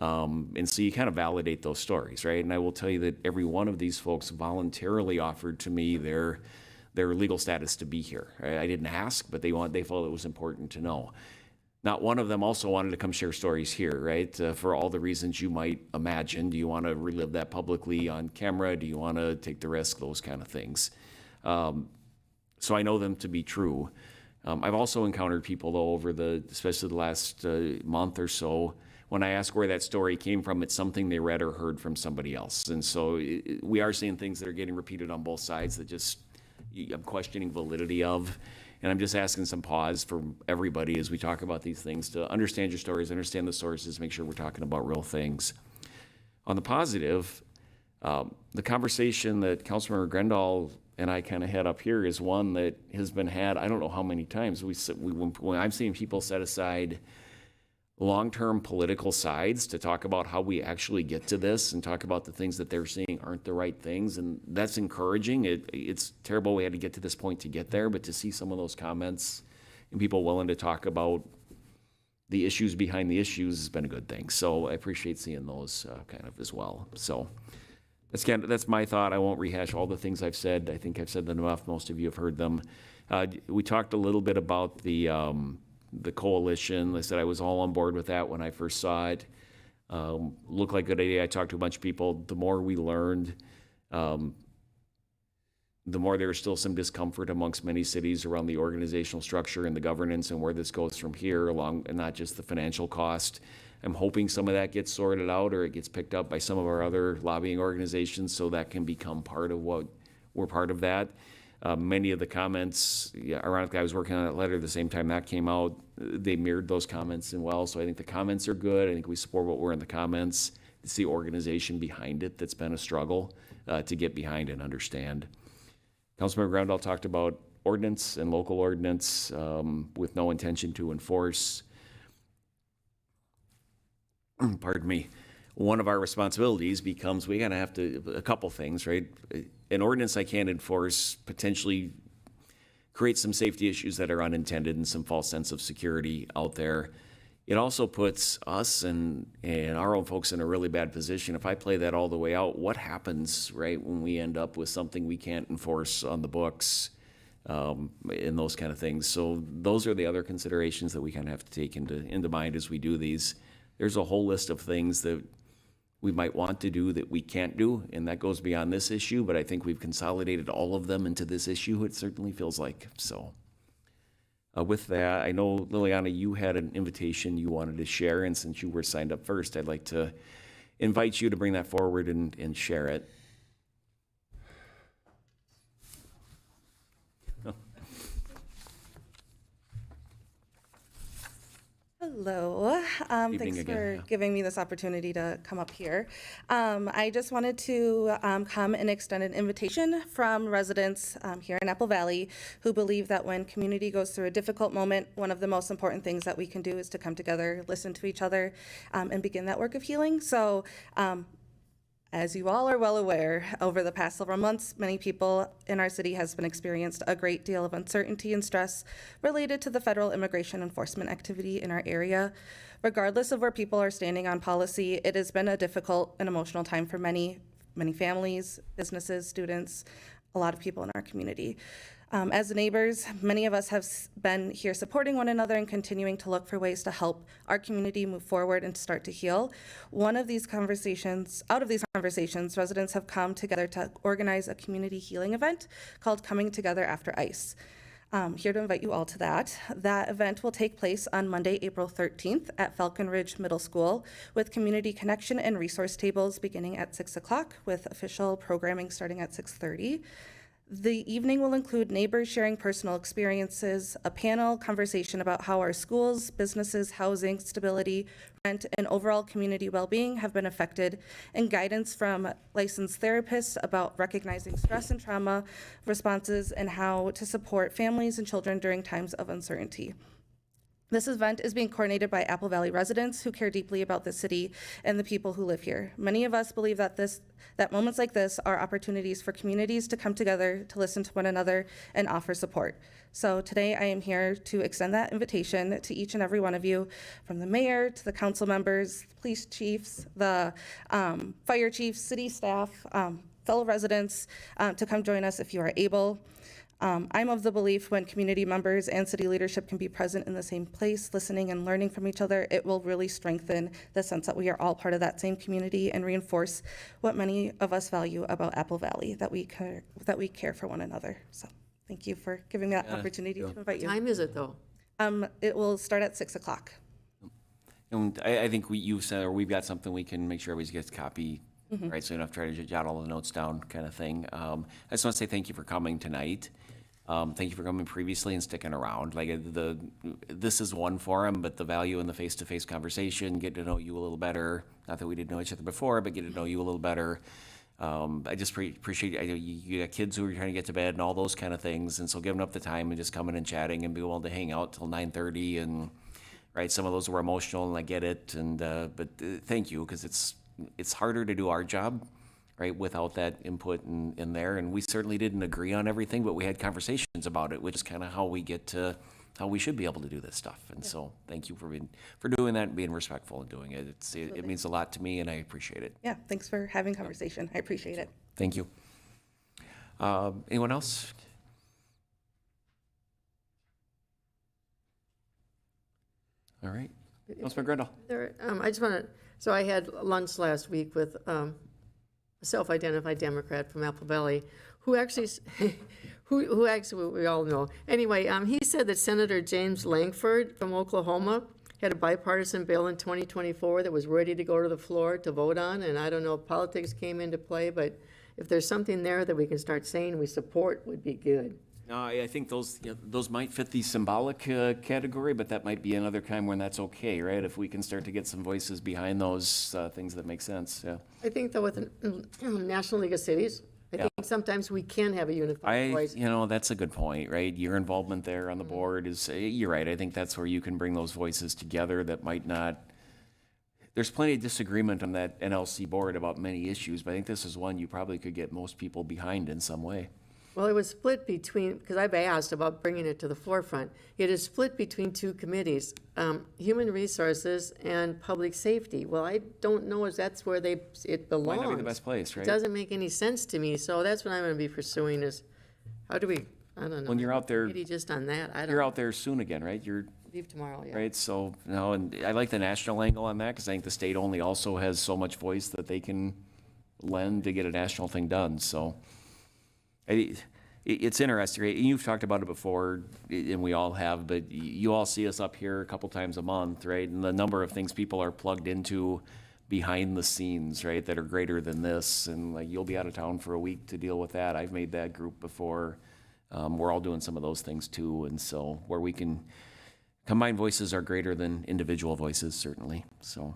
[SPEAKER 1] And so you kind of validate those stories, right? And I will tell you that every one of these folks voluntarily offered to me their legal status to be here. Right? I didn't ask, but they felt it was important to know. Not one of them also wanted to come share stories here, right? For all the reasons you might imagine. Do you want to relive that publicly on camera? Do you want to take the risk? Those kind of things. So I know them to be true. I've also encountered people, though, especially the last month or so, when I ask where that story came from, it's something they read or heard from somebody else. And so we are seeing things that are getting repeated on both sides that I'm questioning validity of. And I'm just asking some pause for everybody as we talk about these things to understand your stories, understand the sources, make sure we're talking about real things. On the positive, the conversation that Councilmember Grendall and I kind of had up here is one that has been had, I don't know how many times. When I'm seeing people set aside long-term political sides to talk about how we actually get to this and talk about the things that they're seeing aren't the right things, and that's encouraging. It's terrible we had to get to this point to get there, but to see some of those comments and people willing to talk about the issues behind the issues has been a good thing. So I appreciate seeing those kind of as well. So that's my thought. I won't rehash all the things I've said. I think I've said them enough. Most of you have heard them. We talked a little bit about the coalition. I said I was all on board with that when I first saw it. Looked like a good idea. I talked to a bunch of people. The more we learned, the more there was still some discomfort amongst many cities around the organizational structure and the governance and where this goes from here, along, and not just the financial cost. I'm hoping some of that gets sorted out or it gets picked up by some of our other lobbying organizations so that can become part of what we're part of that. Many of the comments, ironically, I was working on that letter the same time that came out. They mirrored those comments and well, so I think the comments are good. I think we support what were in the comments. It's the organization behind it that's been a struggle to get behind and understand. Councilmember Groundall talked about ordinance and local ordinance with no intention to enforce. Pardon me. One of our responsibilities becomes we gotta have to, a couple things, right? An ordinance I can't enforce potentially creates some safety issues that are unintended and some false sense of security out there. It also puts us and our own folks in a really bad position. If I play that all the way out, what happens, right, when we end up with something we can't enforce on the books and those kind of things? So those are the other considerations that we kind of have to take into mind as we do these. There's a whole list of things that we might want to do that we can't do, and that goes beyond this issue, but I think we've consolidated all of them into this issue, it certainly feels like. So With that, I know, Liliana, you had an invitation you wanted to share, and since you were signed up first, I'd like to invite you to bring that forward and share it.
[SPEAKER 7] Hello.
[SPEAKER 1] Evening
[SPEAKER 7] Thanks
[SPEAKER 1] again,
[SPEAKER 7] for
[SPEAKER 1] yeah.
[SPEAKER 7] giving me this opportunity to come up here. I just wanted to come and extend an invitation from residents here in Apple Valley who believe that when community goes through a difficult moment, one of the most important things that we can do is to come together, listen to each other, and begin that work of healing. So as you all are well aware, over the past several months, many people in our city has been experienced a great deal of uncertainty and stress related to the federal immigration enforcement activity in our area. Regardless of where people are standing on policy, it has been a difficult and emotional time for many families, businesses, students, a lot of people in our community. As neighbors, many of us have been here supporting one another and continuing to look for ways to help our community move forward and start to heal. Out of these conversations, residents have come together to organize a community healing event called Coming Together After ICE. Here to invite you all to that. That event will take place on Monday, April 13th at Falcon Ridge Middle School with community connection and resource tables beginning at 6 o'clock with official programming starting at 6:30. The evening will include neighbors sharing personal experiences, a panel conversation about how our schools, businesses, housing, stability, rent, and overall community well-being have been affected, and guidance from licensed therapists about recognizing stress and trauma responses and how to support families and children during times of uncertainty. This event is being coordinated by Apple Valley residents who care deeply about the city and the people who live here. Many of us believe that moments like this are opportunities for communities to come together, to listen to one another, and offer support. So today I am here to extend that invitation to each and every one of you, from the mayor to the council members, the police chiefs, the fire chiefs, city staff, fellow residents, to come join us if you are able. I'm of the belief when community members and city leadership can be present in the same place, listening and learning from each other, it will really strengthen the sense that we are all part of that same community and reinforce what many of us value about Apple Valley, that we care for one another. So thank you for giving me that opportunity to invite you.
[SPEAKER 5] Time is it, though?
[SPEAKER 7] It will start at 6 o'clock.
[SPEAKER 1] And I think you've said, or we've got something we can make sure everybody gets a copy, right? So you don't have to try to jot all the notes down kind of thing. I just want to say thank you for coming tonight. Thank you for coming previously and sticking around. This is one forum, but the value in the face-to-face conversation, get to know you a little better. Not that we didn't know each other before, but get to know you a little better. I just appreciate, I know you got kids who are trying to get to bed and all those kind of things, and so giving up the time and just coming and chatting and being willing to hang out till 9:30, and right, some of those were emotional, and I get it, and but thank you, because it's harder to do our job, right, without that input in there. And we certainly didn't agree on everything, but we had conversations about it, which is kind of how we get to how we should be able to do this stuff. And so thank you for doing that and being respectful and doing it. It means a lot to me, and I appreciate it.
[SPEAKER 7] Yeah, thanks for having conversation. I appreciate it.
[SPEAKER 1] Thank you. Anyone else? All right. Councilman Grendel.
[SPEAKER 5] I just want to, so I had lunch last week with a self-identified Democrat from Apple Valley, who actually, who actually, we all know. Anyway, he said that Senator James Langford from Oklahoma had a bipartisan bill in 2024 that was ready to go to the floor to vote on, and I don't know if politics came into play, but if there's something there that we can start saying we support, would be good.
[SPEAKER 1] No, I think those might fit the symbolic category, but that might be another time when that's okay, right? If we can start to get some voices behind those things that make sense, yeah.
[SPEAKER 5] I think though with the National League of Cities, I think sometimes we can have a unified voice.
[SPEAKER 1] That's a good point, right? Your involvement there on the board is, you're right. I think that's where you can bring those voices together that might not, there's plenty of disagreement on that NLC board about many issues, but I think this is one you probably could get most people behind in some way.
[SPEAKER 5] Well, it was split between, because I've asked about bringing it to the forefront. It is split between two committees, Human Resources and Public Safety. Well, I don't know if that's where it belongs.
[SPEAKER 1] Might not be the best place, right?
[SPEAKER 5] It doesn't make any sense to me, so that's what I'm going to be pursuing is, how do we, I don't know.
[SPEAKER 1] When you're out there,
[SPEAKER 5] Maybe just on that, I don't
[SPEAKER 1] you're
[SPEAKER 5] know.
[SPEAKER 1] out there soon again, right? You're
[SPEAKER 5] Leave tomorrow, yeah.
[SPEAKER 1] right. So and I like the national angle on that, because I think the state only also has so much voice that they can lend to get a national thing done. So it's interesting, right? You've talked about it before, and we all have, but you all see us up here a couple times a month, right? And the number of things people are plugged into behind the scenes, right, that are greater than this. And like, you'll be out of town for a week to deal with that. I've made that group before. We're all doing some of those things too. And so where we can, combined voices are greater than individual voices, certainly. So,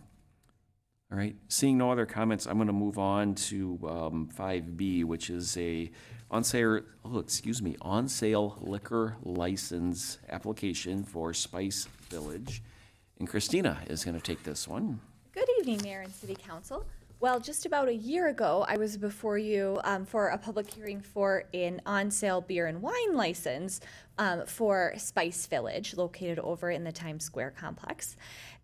[SPEAKER 1] all right, seeing no other comments, I'm going to move on to 5B, which is a on-sale liquor license application for Spice Village. And Christina is going to take this one.
[SPEAKER 8] Good evening, Mayor and City Council. Well, just about a year ago, I was before you for a public hearing for an on-sale beer and wine license for Spice Village, located over in the Times Square complex.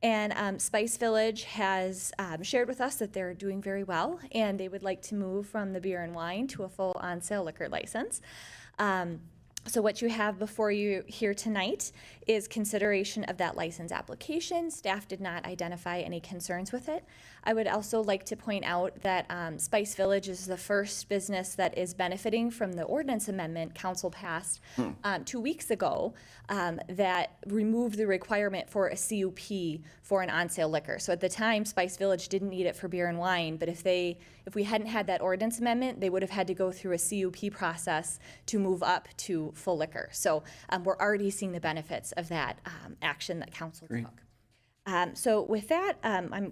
[SPEAKER 8] And Spice Village has shared with us that they're doing very well, and they would like to move from the beer and wine to a full on-sale liquor license. So what you have before you here tonight is consideration of that license application. Staff did not identify any concerns with it. I would also like to point out that Spice Village is the first business that is benefiting from the ordinance amendment council passed 2 weeks ago that removed the requirement for a CUP for an on-sale liquor. So at the time, Spice Village didn't need it for beer and wine, but if we hadn't had that ordinance amendment, they would have had to go through a CUP process to move up to full liquor. So we're already seeing the benefits of that action that council took. So with that,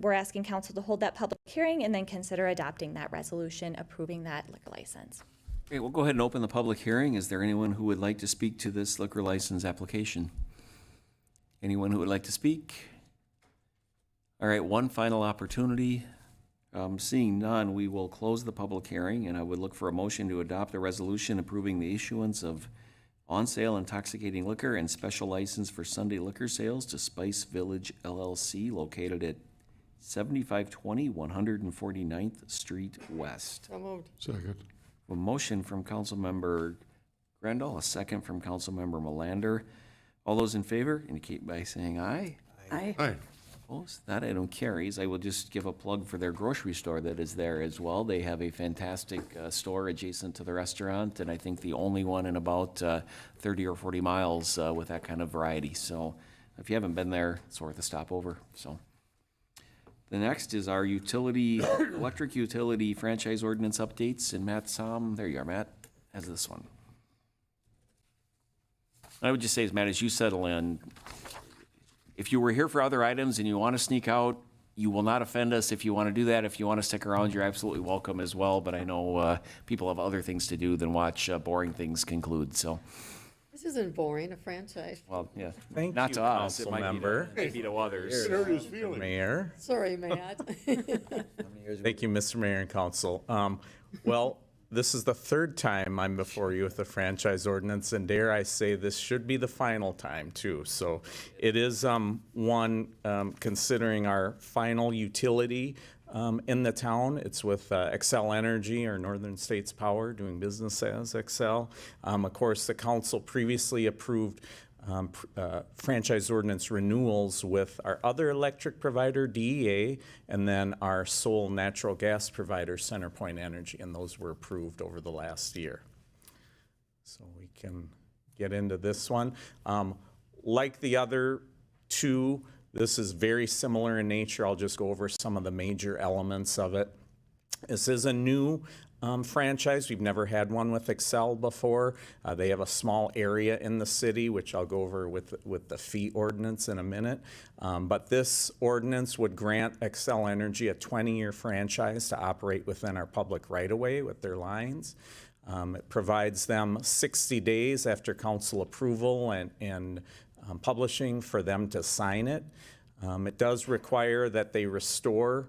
[SPEAKER 8] we're asking council to hold that public hearing and then consider adopting that resolution approving that liquor license.
[SPEAKER 1] Okay, we'll go ahead and open the public hearing. Is there anyone who would like to speak to this liquor license application? Anyone who would like to speak? All right, one final opportunity. Seeing none, we will close the public hearing, and I would look for a motion to adopt a resolution approving the issuance of on-sale intoxicating liquor and special license for Sunday liquor sales to Spice Village LLC, located at 7520 149th Street West.
[SPEAKER 5] So moved.
[SPEAKER 2] Second.
[SPEAKER 1] A motion from Councilmember Grendel, a second from Councilmember Melander. All those in favor indicate by saying aye.
[SPEAKER 6] Aye.
[SPEAKER 2] Aye.
[SPEAKER 1] Opposed? That item carries. I will just give a plug for their grocery store that is there as well. They have a fantastic store adjacent to the restaurant, and I think the only one in about 30 or 40 miles with that kind of variety. So if you haven't been there, it's worth a stop over. So the next is our electric utility franchise ordinance updates. And Matt Som, there you are, Matt, has this one. I would just say, Matt, as you settle in, if you were here for other items and you want to sneak out, you will not offend us if you want to do that. If you want to stick around, you're absolutely welcome as well. But I know people have other things to do than watch boring things conclude. So,
[SPEAKER 5] This isn't boring, a franchise.
[SPEAKER 1] well, yeah,
[SPEAKER 9] Thank
[SPEAKER 1] not
[SPEAKER 9] you,
[SPEAKER 1] to us. It might
[SPEAKER 9] Councilmember.
[SPEAKER 1] be to others.
[SPEAKER 2] Hurt his feelings.
[SPEAKER 9] Mayor.
[SPEAKER 5] Sorry, Matt.
[SPEAKER 9] Thank you, Mr. Mayor and Council. Well, this is the third time I'm before you with the franchise ordinance, and dare I say, this should be the final time too. So it is considering our final utility in the town. It's with Xcel Energy or Northern States Power, doing business as Xcel. Of course, the council previously approved franchise ordinance renewals with our other electric provider, DEA, and then our sole natural gas provider, CenterPoint Energy, and those were approved over the last year. So we can get into this one. Like the other two, this is very similar in nature. I'll just go over some of the major elements of it. This is a new franchise. We've never had one with Xcel before. They have a small area in the city, which I'll go over with the fee ordinance in a minute. But this ordinance would grant Xcel Energy a 20-year franchise to operate within our public right-of-way with their lines. It provides them 60 days after council approval and publishing for them to sign it. It does require that they restore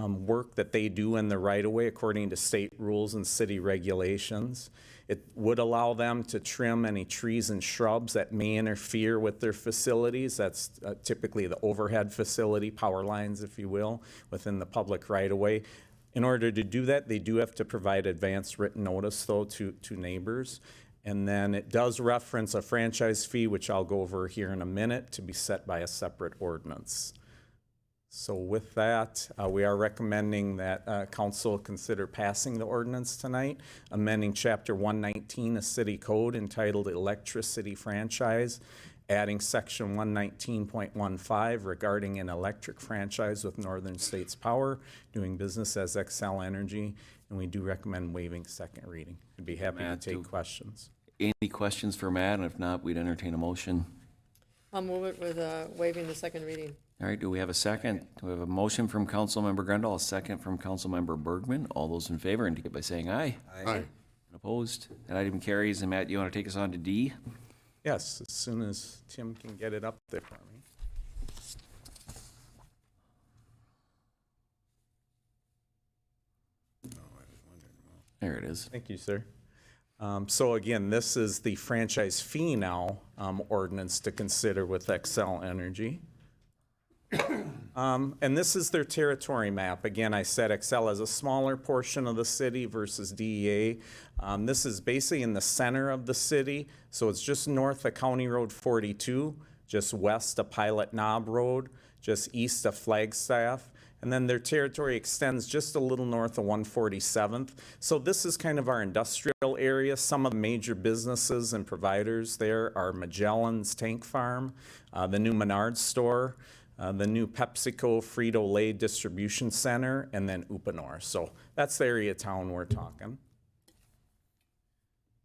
[SPEAKER 9] work that they do in the right-of-way according to state rules and city regulations. It would allow them to trim any trees and shrubs that may interfere with their facilities. That's typically the overhead facility, power lines, if you will, within the public right-of-way. In order to do that, they do have to provide advance written notice, though, to neighbors. And then it does reference a franchise fee, which I'll go over here in a minute, to be set by a separate ordinance. So with that, we are recommending that council consider passing the ordinance tonight, amending Chapter 119 of City Code entitled Electricity Franchise, adding Section 119.15 regarding an electric franchise with Northern States Power, doing business as Xcel Energy, and we do recommend waiving second reading. I'd be happy to
[SPEAKER 1] Matt,
[SPEAKER 9] take questions.
[SPEAKER 1] Any questions for Matt? And if not, we'd entertain a motion.
[SPEAKER 5] I'll move it with waiving the second reading.
[SPEAKER 1] All right, do we have a second? Do we have a motion from Councilmember Grendel, a second from Councilmember Bergman? All those in favor indicate by saying aye.
[SPEAKER 2] Aye.
[SPEAKER 1] And opposed? That item carries. And Matt, you want to take us on to D?
[SPEAKER 9] Yes, as soon as Tim can get it up there for me.
[SPEAKER 1] There it is.
[SPEAKER 9] Thank you, sir. So again, this is the franchise fee now ordinance to consider with Xcel Energy. And this is their territory map. Again, I said Xcel has a smaller portion of the city versus DEA. This is basically in the center of the city, so it's just north of County Road 42, just west of Pilot Knob Road, just east of Flagstaff. And then their territory extends just a little north of 147th. So this is kind of our industrial area. Some of the major businesses and providers there are Magellan's Tank Farm, the new Menards store, the new PepsiCo Frito-Lay distribution center, and then Uponor. So that's the area of town we're talking.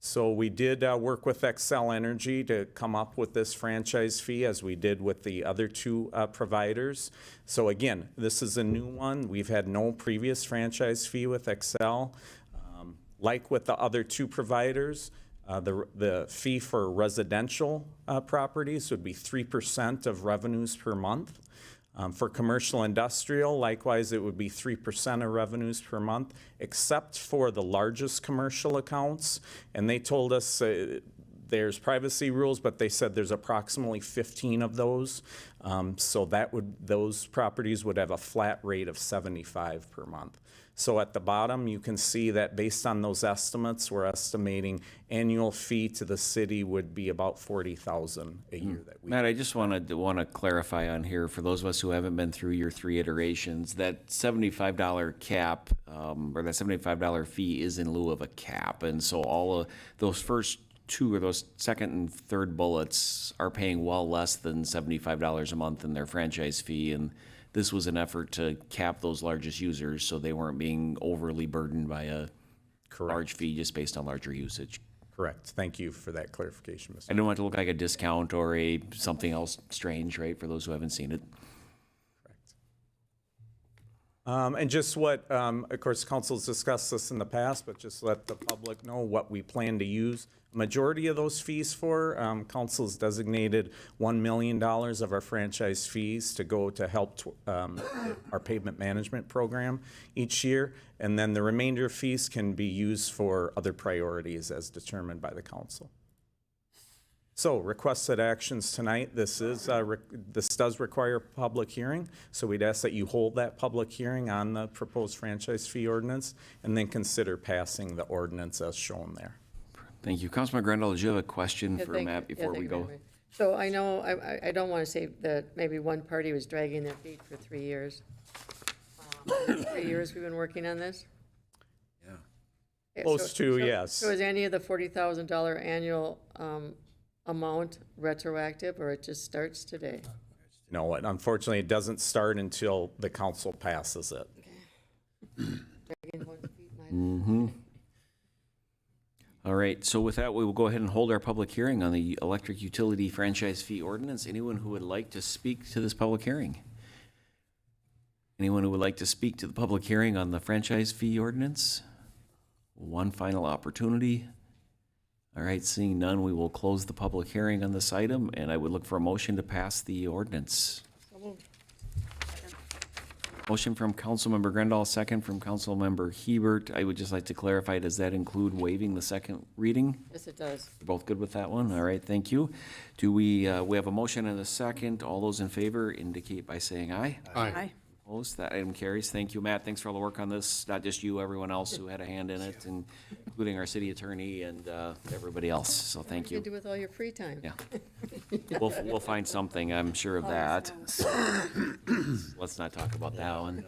[SPEAKER 9] So we did work with Xcel Energy to come up with this franchise fee as we did with the other two providers. So again, this is a new one. We've had no previous franchise fee with Xcel. Like with the other two providers, the fee for residential properties would be 3% of revenues per month. For commercial industrial, likewise, it would be 3% of revenues per month, except for the largest commercial accounts. And they told us there's privacy rules, but they said there's approximately 15 of those. So those properties would have a flat rate of $75 per month. So at the bottom, you can see that based on those estimates, we're estimating annual fee to the city would be about $40,000 a year. That we
[SPEAKER 1] Matt, I just want to clarify on here, for those of us who haven't been through your 3 iterations, that $75 cap, or that $75 fee is in lieu of a cap. And so all of those first two, or those second and third bullets, are paying well less than $75 a month in their franchise fee. And this was an effort to cap those largest users so they weren't being overly burdened by a large fee just based on larger usage.
[SPEAKER 9] Correct. Thank you for that clarification, Mr.
[SPEAKER 1] I didn't want it to look like a discount or something else strange, right, for those who haven't seen it.
[SPEAKER 9] And just what, of course, council's discussed this in the past, but just let the public know what we plan to use majority of those fees for. Council's designated $1 million of our franchise fees to go to help our pavement management program each year. And then the remainder of fees can be used for other priorities as determined by the council. So requested actions tonight. This does require a public hearing, so we'd ask that you hold that public hearing on the proposed franchise fee ordinance and then consider passing the ordinance as shown there.
[SPEAKER 1] Thank you. Councilman Grendel, did you have a question
[SPEAKER 5] Yeah,
[SPEAKER 1] for
[SPEAKER 5] thank-
[SPEAKER 1] Matt
[SPEAKER 5] yeah,
[SPEAKER 1] before
[SPEAKER 5] thank
[SPEAKER 1] we
[SPEAKER 5] you,
[SPEAKER 1] go?
[SPEAKER 5] Mary. So I know, I don't want to say that maybe one party was dragging their feet for 3 years. 3 years we've been working on this? Yeah.
[SPEAKER 9] Close to, yes.
[SPEAKER 5] So is any of the $40,000 annual amount retroactive, or it just starts today?
[SPEAKER 9] No, unfortunately, it doesn't start until the council passes it.
[SPEAKER 5] Dragging one's feet, neither.
[SPEAKER 1] All right, so with that, we will go ahead and hold our public hearing on the electric utility franchise fee ordinance. Anyone who would like to speak to this public hearing? Anyone who would like to speak to the public hearing on the franchise fee ordinance? One final opportunity. All right, seeing none, we will close the public hearing on this item, and I would look for a motion to pass the ordinance. Motion from Councilmember Grendel, second from Councilmember Hebert. I would just like to clarify, does that include waiving the second reading?
[SPEAKER 5] Yes, it does.
[SPEAKER 1] We're both good with that one? All right, thank you. Do we have a motion and a second. All those in favor indicate by saying aye.
[SPEAKER 6] Aye.
[SPEAKER 1] Opposed? That item carries. Thank you, Matt. Thanks for all the work on this. Not just you, everyone else who had a hand in it. And including our city attorney and everybody else, so thank
[SPEAKER 5] What do you
[SPEAKER 1] you.
[SPEAKER 5] do with all your free time?
[SPEAKER 1] Yeah. We'll find something, I'm sure of that. So, let's not talk about that one.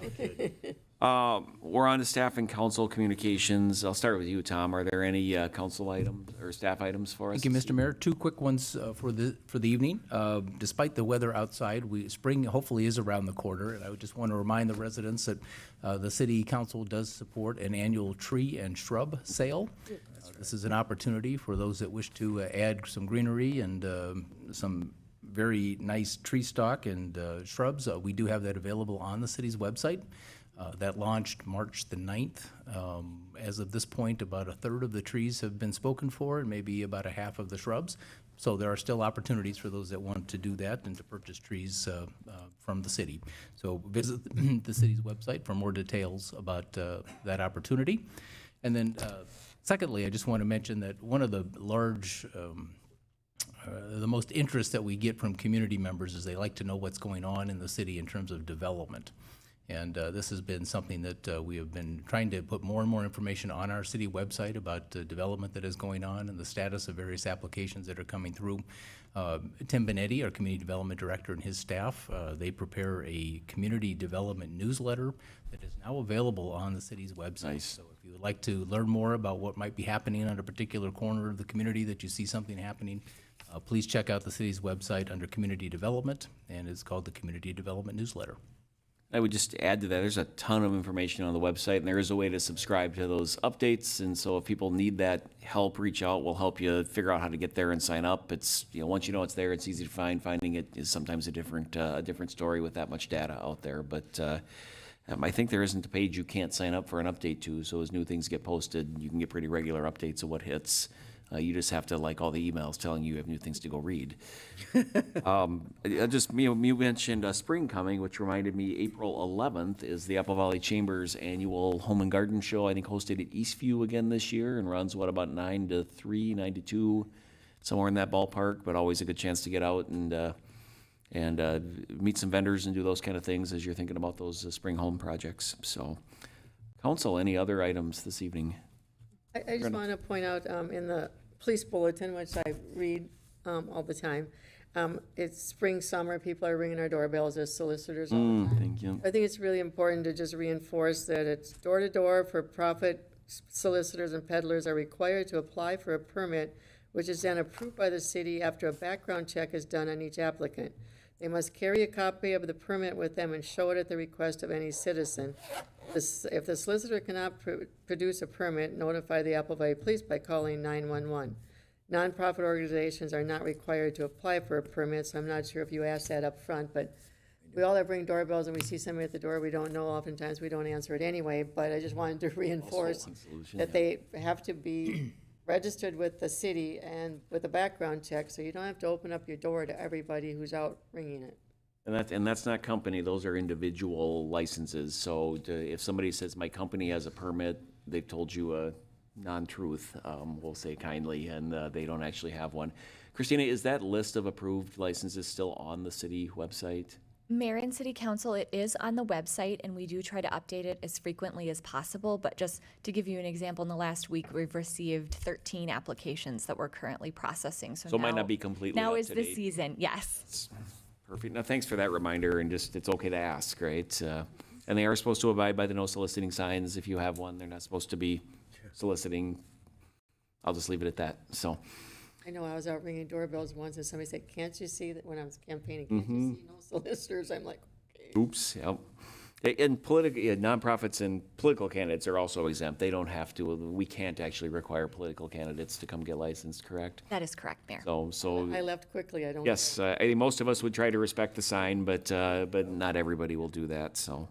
[SPEAKER 1] We're on to staff and council communications. I'll start with you, Tom. Are there any council items or staff items for us?
[SPEAKER 3] Thank you, Mr. Mayor. Two quick ones for the evening. Despite the weather outside, spring hopefully is around the corner, and I would just want to remind the residents that the city council does support an annual tree and shrub sale. This is an opportunity for those that wish to add some greenery and some very nice tree stock and shrubs. We do have that available on the city's website. That launched March the 9th. As of this point, about a third of the trees have been spoken for and maybe about a half of the shrubs. So there are still opportunities for those that want to do that and to purchase trees from the city. So visit the city's website for more details about that opportunity. And then secondly, I just want to mention that one of the the most interest that we get from community members is they like to know what's going on in the city in terms of development. And this has been something that we have been trying to put more and more information on our city website about development that is going on and the status of various applications that are coming through. Tim Benetti, our Community Development Director, and his staff, they prepare a community development newsletter that is now available on the city's website.
[SPEAKER 1] Nice.
[SPEAKER 3] So if you would like to learn more about what might be happening on a particular corner of the community that you see something happening, please check out the city's website under Community Development, and it's called the Community Development Newsletter.
[SPEAKER 1] I would just add to that, there's a ton of information on the website, and there is a way to subscribe to those updates. And so if people need that help, reach out. We'll help you figure out how to get there and sign up. It's, once you know it's there, it's easy to find. Finding it is sometimes a different story with that much data out there. But I think there isn't a page you can't sign up for an update to. So as new things get posted, you can get pretty regular updates of what hits. You just have to like all the emails telling you have new things to go read. You mentioned spring coming, which reminded me April 11th is the Apple Valley Chamber's annual Home and Garden Show, I think hosted at Eastview again this year, and runs, about 9 to 3, 9 to 2, somewhere in that ballpark, but always a good chance to get out and meet some vendors and do those kind of things as you're thinking about those spring home projects. So, council, any other items this evening?
[SPEAKER 5] I just want to point out in the police bulletin, which I read all the time, it's spring, summer, people are ringing our doorbells as solicitors all the time.
[SPEAKER 1] Thank you.
[SPEAKER 5] I think it's really important to just reinforce that it's door-to-door for profit. Solicitors and peddlers are required to apply for a permit, which is then approved by the city after a background check is done on each applicant. They must carry a copy of the permit with them and show it at the request of any citizen. If the solicitor cannot produce a permit, notify the Apple Valley Police by calling 911. Nonprofit organizations are not required to apply for a permit, so I'm not sure if you asked that up front, but we all have ring doorbells and we see somebody at the door we don't know. Oftentimes we don't answer it anyway, but I just wanted to reinforce that they have to be registered with the city and with a background check, so you don't have to open up your door to everybody who's out ringing it.
[SPEAKER 1] And that's not company, those are individual licenses. So if somebody says, my company has a permit, they've told you a non-truth, we'll say kindly, and they don't actually have one. Christina, is that list of approved licenses still on the city website?
[SPEAKER 8] Mayor and City Council, it is on the website, and we do try to update it as frequently as possible. But just to give you an example, in the last week, we've received 13 applications that we're currently processing. So
[SPEAKER 1] it might not be completely
[SPEAKER 8] now
[SPEAKER 1] up
[SPEAKER 8] is
[SPEAKER 1] to
[SPEAKER 8] the
[SPEAKER 1] date.
[SPEAKER 8] season, yes.
[SPEAKER 1] Perfect. Now, thanks for that reminder, and just, it's okay to ask, right? And they are supposed to abide by the no soliciting signs. If you have one, they're not supposed to be soliciting. I'll just leave it at that, so.
[SPEAKER 5] I know I was out ringing doorbells once and somebody said, can't you see that when I was campaigning, can't you see no solicitors? I'm like, okay.
[SPEAKER 1] Oops, yep. And nonprofits and political candidates are also exempt. They don't have to, we can't actually require political candidates to come get licensed, correct?
[SPEAKER 8] That is correct, Mayor.
[SPEAKER 1] So
[SPEAKER 5] I left quickly, I don't.
[SPEAKER 1] yes, I think most of us would try to respect the sign, but not everybody will do that, so.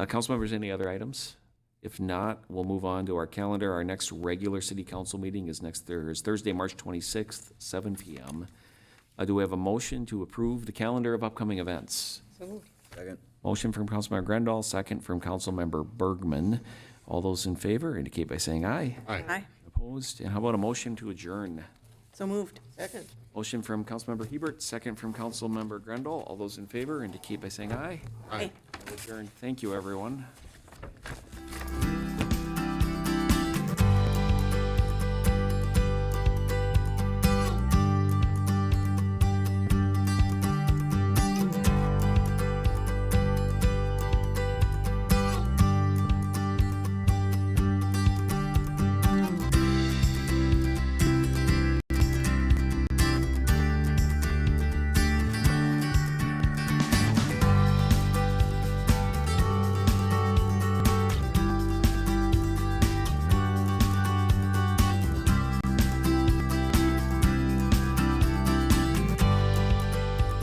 [SPEAKER 1] Council members, any other items? If not, we'll move on to our calendar. Our next regular city council meeting is Thursday, March 26th, 7 p.m. Do we have a motion to approve the calendar of upcoming events?
[SPEAKER 5] So moved.
[SPEAKER 10] Second.
[SPEAKER 1] Motion from Councilmember Grendall, second from Councilmember Bergman. All those in favor indicate by saying aye.
[SPEAKER 6] Aye.
[SPEAKER 1] Opposed? And how about a motion to adjourn?
[SPEAKER 6] So moved.
[SPEAKER 5] Second.
[SPEAKER 1] Motion from Councilmember Hebert, second from Councilmember Grendall. All those in favor indicate by saying aye.
[SPEAKER 6] Aye.
[SPEAKER 1] Adjourned. Thank you, everyone.